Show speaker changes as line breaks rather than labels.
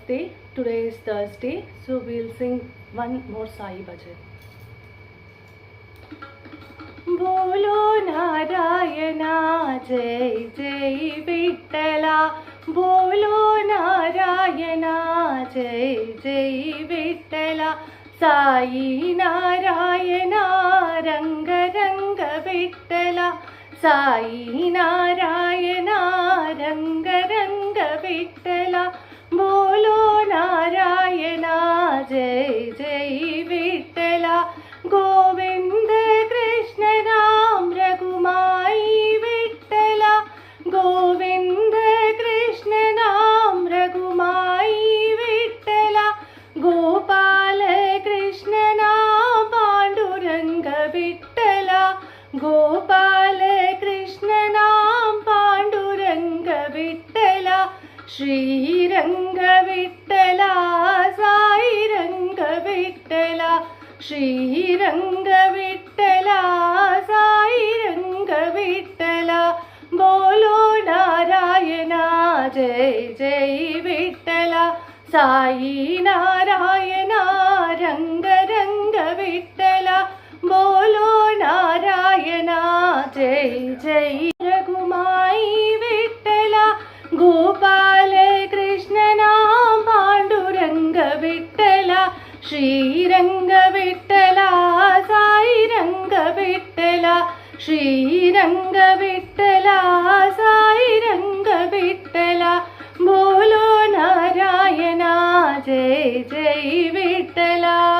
birthday. Today is Thursday, so we'll sing one more Sai Bhajan. बोलो नारायणा जय जय विठ्ठला बोलो नारायणा जय जय विठ्ठला साई नारायणा रंग रंग विठ्ठला साई नारायणा रंग रंग विठ्ठला बोलो नारायणा जय जय विठ्ठला गोविंद कृष्ण राम रघुमाई विठ्ठला गोविंद कृष्ण राम रघुमाई विठ्ठला गोपाल कृष्ण नाम पांडुरंग विठ्ठला गोपाल कृष्ण नाम पांडुरंग विठ्ठला श्रीरंग विठ्ठला साई रंग विठ्ठला श्रीरंग विठ्ठला साई रंग विठ्ठला बोलो नारायणा जय जय विठ्ठला साई नारायणा रंग रंग विठ्ठला बोलो नारायणा जय जय रघुमाई विठ्ठला गोपाल कृष्ण नाम पांडुरंग विठ्ठला श्रीरंग विठ्ठला साई रंग विठ्ठला श्रीरंग विठ्ठला साई रंग विठ्ठला बोलो नारायणा जय जय विठ्ठला।